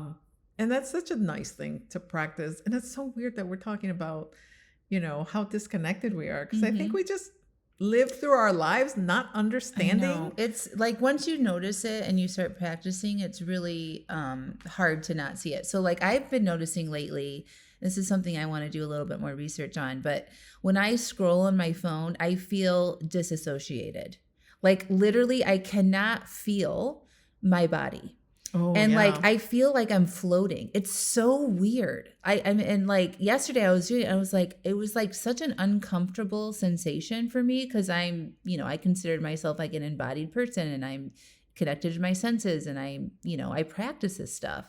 And that's such a nice thing to practice. And it's so weird that we're talking about, how disconnected we are. Because I think we just live through our lives not understanding. It's like once you notice it and you start practicing, it's really hard to not see it. So like I've been noticing lately, this is something I want to do a little bit more research on, but when I scroll on my phone, I feel disassociated. Like literally I cannot feel my body. Like I feel like I'm floating. It's so weird. And like yesterday I was doing it, I was like, it was like such an uncomfortable sensation for me because I'm, I considered myself like an embodied person and I'm connected to my senses and I practice this stuff.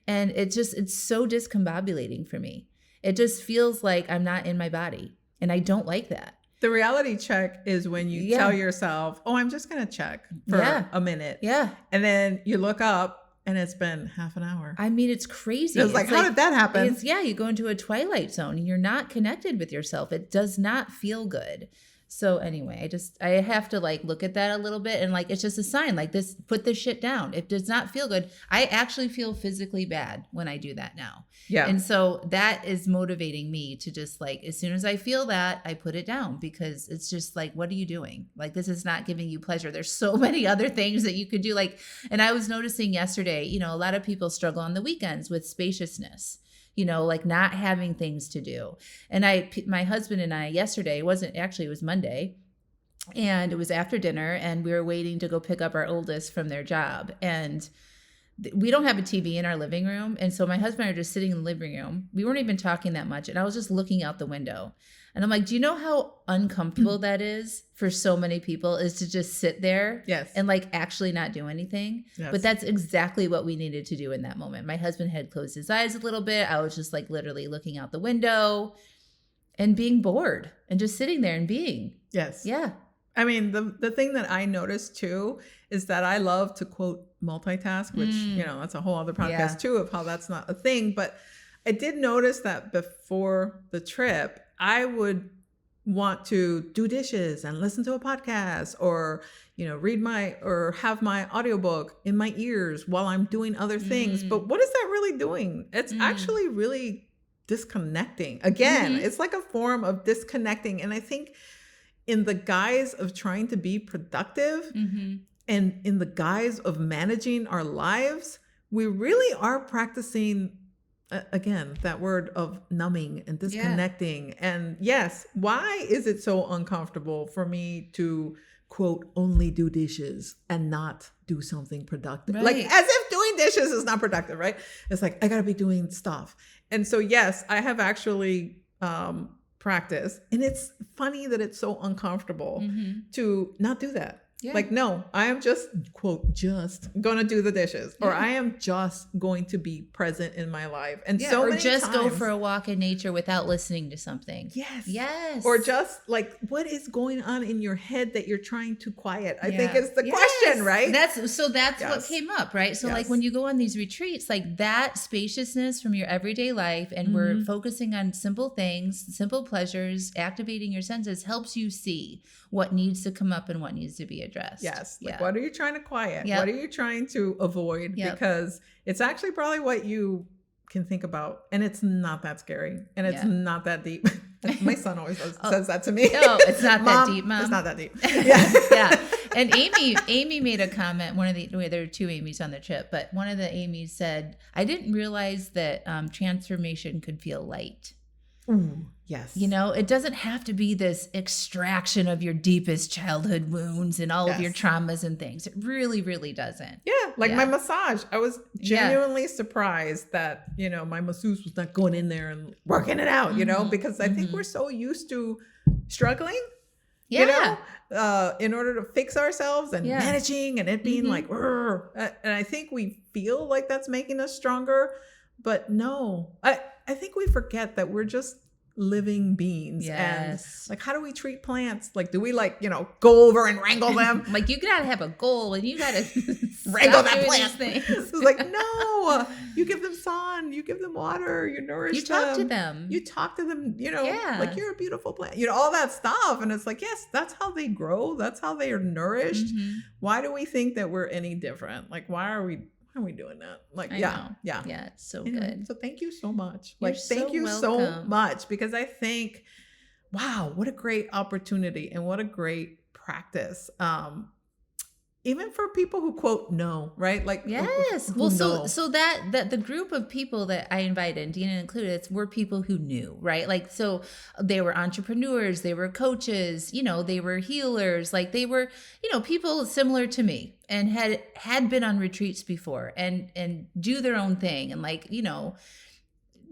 And it's so discombobulating for me. It just feels like I'm not in my body and I don't like that. The reality check is when you tell yourself, oh, I'm just going to check for a minute. Yeah. And then you look up and it's been half an hour. I mean, it's crazy. It's like, how did that happen? You go into a twilight zone and you're not connected with yourself. It does not feel good. So anyway, I have to like look at that a little bit and like, it's just a sign like this, put this shit down. It does not feel good. I actually feel physically bad when I do that now. Yeah. And so that is motivating me to just like, as soon as I feel that, I put it down because it's just like, what are you doing? Like, this is not giving you pleasure. There's so many other things that you could do. Like, and I was noticing yesterday, a lot of people struggle on the weekends with spaciousness. Like not having things to do. And my husband and I yesterday, it was Monday and it was after dinner and we were waiting to go pick up our oldest from their job. And we don't have a TV in our living room. And so my husband and I are just sitting in the living room. We weren't even talking that much. And I was just looking out the window. And I'm like, do you know how uncomfortable that is for so many people is to just sit there and like actually not do anything? Yes. But that's exactly what we needed to do in that moment. My husband had closed his eyes a little bit. I was just like literally looking out the window and being bored and just sitting there and being. Yes. Yeah. I mean, the thing that I noticed too is that I love to quote multitask, which, that's a whole other podcast too of how that's not a thing. But I did notice that before the trip, I would want to do dishes and listen to a podcast or, read or have my audiobook in my ears while I'm doing other things. But what is that really doing? It's actually really disconnecting. Again, it's like a form of disconnecting. And I think in the guise of trying to be productive and in the guise of managing our lives, we really are practicing again, that word of numbing and disconnecting. Yeah. And yes, why is it so uncomfortable for me to quote only do dishes and not do something productive? Right. Like as if doing dishes is not productive, right? It's like I gotta be doing stuff. And so yes, I have actually practiced, and it's funny that it's so uncomfortable to not do that. Yeah. Like, no, I am just, quote, just going to do the dishes, or I am just going to be present in my life. And so many just times, go for a walk in nature without listening to something. Yes. Yes. Or just like, what is going on in your head that you're trying to quiet? I think is the question, right? That's what came up, right? So like when you go on these retreats, like that spaciousness from your everyday life, and we're focusing on simple things, simple pleasures, activating your senses helps you see what needs to come up and what needs to be addressed. Yes. Like, what are you trying to quiet? What are you trying to avoid? Because it's actually probably what you can think about. And it's not that scary. And it's not that deep. My son always says that to me. No, it's not that deep, Mom. It's not that deep. Yeah. And Amy made a comment. There are two Amy's on the trip, but one of the Amy's said, I didn't realize that transformation could feel light. Ooh, yes. You know, it doesn't have to be this extraction of your deepest childhood wounds and all of your traumas and things. It really, really doesn't. Yeah. Like my massage, I was genuinely surprised that, my masseuse was not going in there and working it out, because I think we're so used to struggling, in order to fix ourselves and managing and it being like, and I think we feel like that's making us stronger, but no, I think we forget that we're just living beings. Yes. And like, how do we treat plants? Like, do we go over and wrangle them? Like, you gotta have a goal and you gotta wrangle that plant. It's like, no, you give them sun, you give them water, you nourish them. You talk to them. You talk to them, like you're a beautiful plant, all that stuff. And it's like, yes, that's how they grow. That's how they are nourished. Why do we think that we're any different? Like, why are we doing that? Like, yeah. It's so good. So thank you so much. Thank you so much, because I think, wow, what a great opportunity and what a great practice. Even for people who quote no, right? Like, yes. So that the group of people that I invited, Dina included, were people who knew, right? Like, so they were entrepreneurs, they were coaches, they were healers, like they were, people similar to me and had been on retreats before and do their own thing. And like,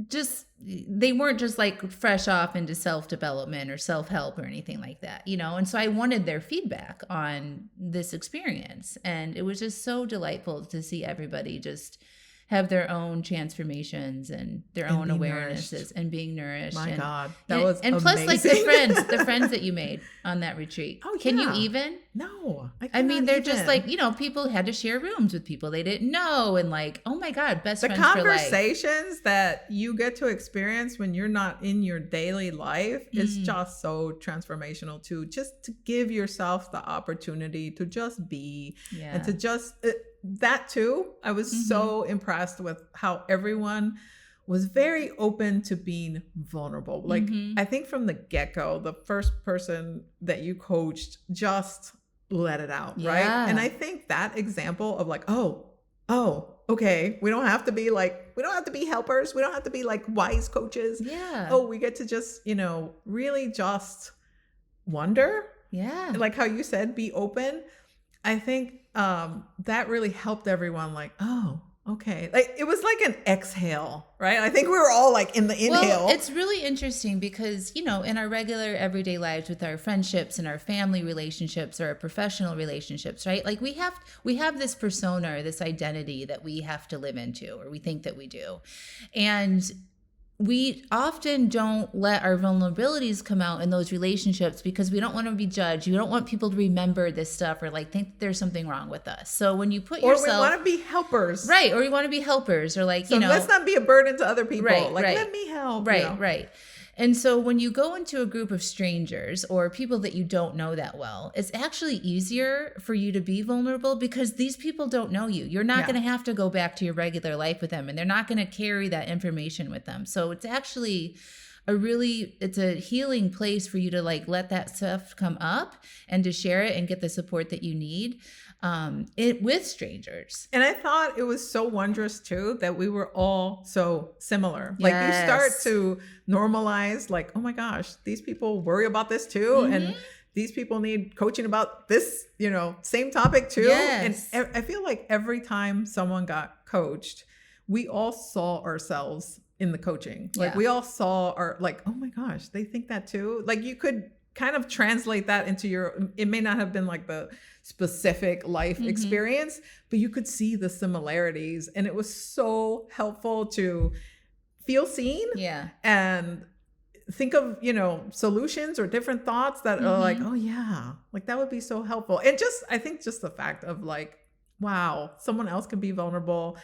just, they weren't just like fresh off into self-development or self-help or anything like that, and so I wanted their feedback on this experience, and it was just so delightful to see everybody just have their own transformations and their own awarenesses nourished. And being nourished. My God, that was amazing. Plus like the friends that you made on that retreat. Oh, yeah. Can you even? No, I mean, they're just like, people had to share rooms with people they didn't know, and like, oh my God, best friends for life. The conversations that you get to experience when you're not in your daily life is just so transformational too. Just to give yourself the opportunity to just be and to just that too. I was so impressed with how everyone was very open to being vulnerable. Like, I think from the get-go, the first person that you coached just let it out, right? And I think that example of like, oh, okay, we don't have to be helpers. We don't have to be like wise coaches. Yeah. Oh, we get to just, really just wonder. Yeah. Like how you said, be open. I think that really helped everyone, like, oh, okay. Like, it was like an exhale, right? I think we were all like in the inhale. Well, it's really interesting because, in our regular everyday lives with our friendships and our family relationships or our professional relationships, right? Like we have this persona or this identity that we have to live into, or we think that we do. And we often don't let our vulnerabilities come out in those relationships because we don't want to be judged. You don't want people to remember this stuff or like think there's something wrong with us. So when you put yourself... Or we want to be helpers. Right. Or you want to be helpers or like, let's not be a burden to other people. Right, let me help. Right, right. And so when you go into a group of strangers or people that you don't know that well, it's actually easier for you to be vulnerable because these people don't know you. You're not going to have to go back to your regular life with them, and they're not going to carry that information with them. So it's actually it's a healing place for you to like let that stuff come up and to share it and get the support that you need. with strangers. And I thought it was so wondrous too that we were all so similar. Like you start to normalize, like, oh my gosh, these people worry about this too. And these people need coaching about this, same topic too. Yes. And I feel like every time someone got coached, we all saw ourselves in the coaching. Like we all saw oh my gosh, they think that too. Like you could kind of translate that into it may not have been like the specific life experience, but you could see the similarities. And it was so helpful to feel seen and think of, solutions or different thoughts that are like, oh yeah, like that would be so helpful. And I think just the fact of like, wow, someone else can be vulnerable.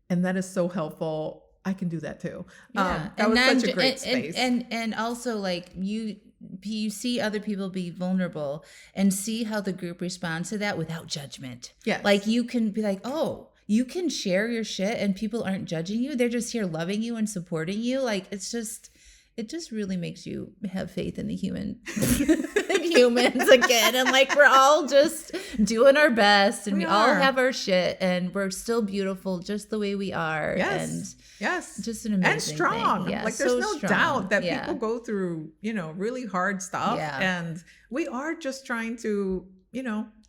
And that is so helpful. I can do that too. That was such a great space. And also like you see other people be vulnerable and see how the group responds to that without judgment. Yes. Like you can be like, oh, you can share your shit and people aren't judging you. They're just here loving you and supporting you. Like it just really makes you have faith in the humans again. And like, we're all just doing our best and we all have our shit and we're still beautiful just the way we are. Yes. And just an amazing and strong. Thing. Yeah, like there's no doubt that people go through, really hard stuff. Yeah. And we are just trying to,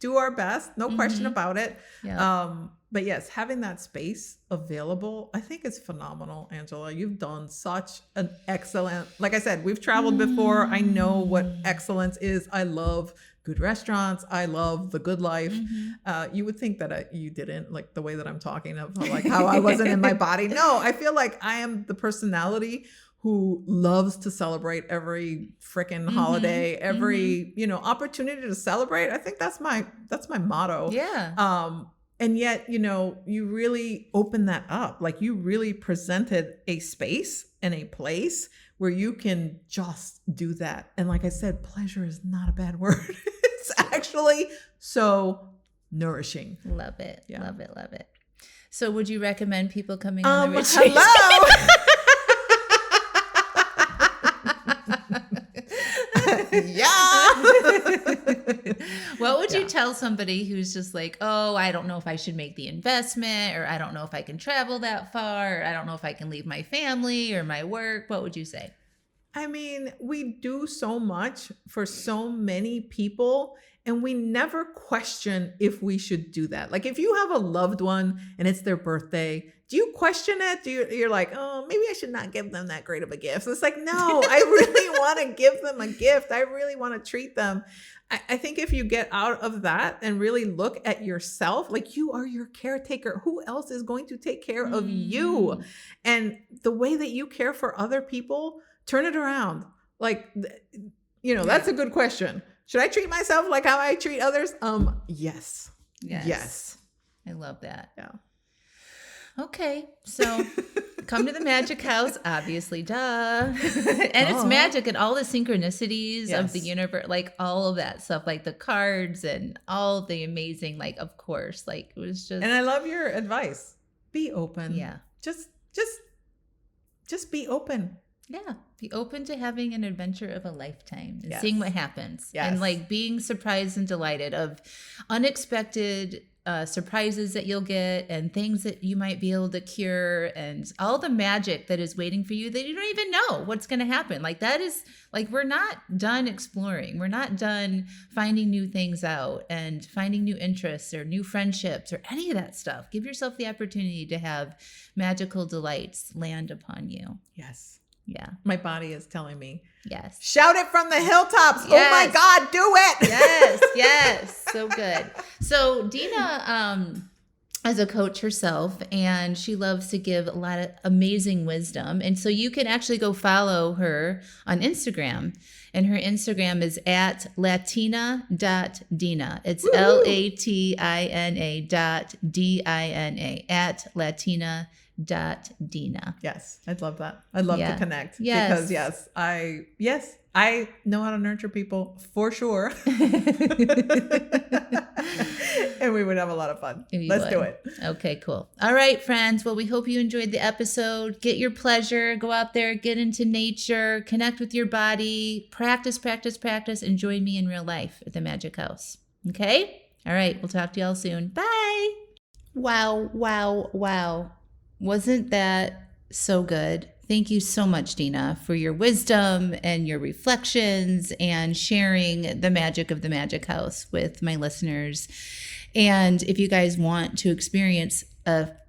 do our best. No question about it. Yeah. But yes, having that space available, I think is phenomenal, Angela. You've done such an excellent, like I said, we've traveled before. I know what excellence is. I love good restaurants. I love the good life. You would think that you didn't, like the way that I'm talking of like how I wasn't in my body. No, I feel like I am the personality who loves to celebrate every freaking holiday, every, opportunity to celebrate. I think that's my motto. Yeah. And yet, you really open that up. Like you really presented a space and a place where you can just do that. And like I said, pleasure is not a bad word. It's actually so nourishing. Love it. Yeah. Love it. Love it. So would you recommend people coming on the retreat? Hello. What would you tell somebody who's just like, oh, I don't know if I should make the investment, or I don't know if I can travel that far, or I don't know if I can leave my family or my work? What would you say? I mean, we do so much for so many people, and we never question if we should do that. Like if you have a loved one and it's their birthday, do you question it? You're like, oh, maybe I should not give them that great of a gift. So it's like, no, I really want to give them a gift. I really want to treat them. I think if you get out of that and really look at yourself, like you are your caretaker. Who else is going to take care of you? And the way that you care for other people, turn it around. Like, that's a good question. Should I treat myself like how I treat others? Yes. Yes. I love that. Yeah. Okay. So come to the Magic House, obviously, duh. And it's magic and all the synchronicities of the universe, like all of that stuff, like the cards and all the amazing, like, of course, like it was just. And I love your advice. Be open. Yeah. Just be open. Yeah. Be open to having an adventure of a lifetime and seeing what happens. Yes. And like being surprised and delighted of unexpected surprises that you'll get and things that you might be able to cure and all the magic that is waiting for you that you don't even know what's going to happen. Like that is like, we're not done exploring. We're not done finding new things out and finding new interests or new friendships or any of that stuff. Give yourself the opportunity to have magical delights land upon you. Yes. Yeah. My body is telling me. Yes. Shout it from the hilltops. Yes. Oh my God, do it. Yes. Yes. So good. So Dina, as a coach herself, and she loves to give a lot of amazing wisdom. And so you can actually go follow her on Instagram. And her Instagram is at latina.dina. It's LATINA.DINA at latina.dina. Yes, I'd love that. I'd love to connect. Yes. Because I know how to nurture people for sure. And we would have a lot of fun. Let's do it. Okay, cool. All right, friends. Well, we hope you enjoyed the episode. Get your pleasure. Go out there, get into nature, connect with your body, practice, and join me in real life at the Magic House. Okay? All right. We'll talk to y'all soon. Bye. Wow, wow, wow. Wasn't that so good? Thank you so much, Dina, for your wisdom and your reflections and sharing the magic of the Magic House with my listeners. And if you guys want to experience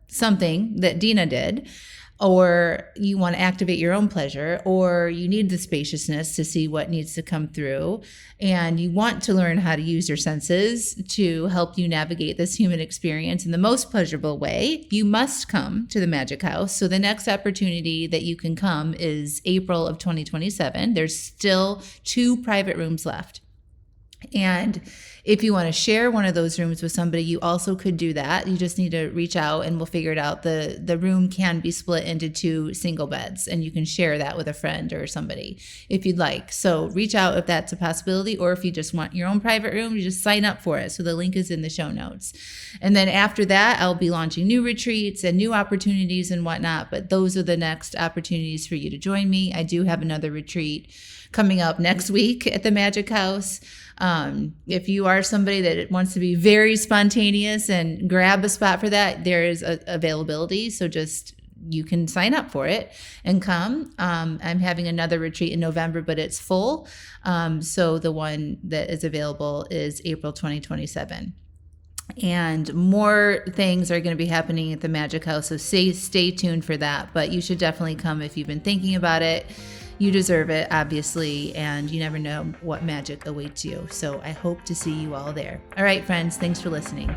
something that Dina did, or you want to activate your own pleasure, or you need the spaciousness to see what needs to come through, and you want to learn how to use your senses to help you navigate this human experience in the most pleasurable way, you must come to the Magic House. So the next opportunity that you can come is April of 2027. There's still 2 private rooms left. And if you want to share one of those rooms with somebody, you also could do that. You just need to reach out and we'll figure it out. The room can be split into 2 single beds, and you can share that with a friend or somebody if you'd like. So reach out if that's a possibility, or if you just want your own private room, you just sign up for it. So the link is in the show notes. And then after that, I'll be launching new retreats and new opportunities and whatnot. But those are the next opportunities for you to join me. I do have another retreat coming up next week at the Magic House. If you are somebody that wants to be very spontaneous and grab a spot for that, there is availability. So you can sign up for it and come. I'm having another retreat in November, but it's full. So the one that is available is April 2027. And more things are going to be happening at the Magic House. So stay tuned for that. But you should definitely come if you've been thinking about it. You deserve it, obviously, and you never know what magic awaits you. So I hope to see you all there. All right, friends, thanks for listening.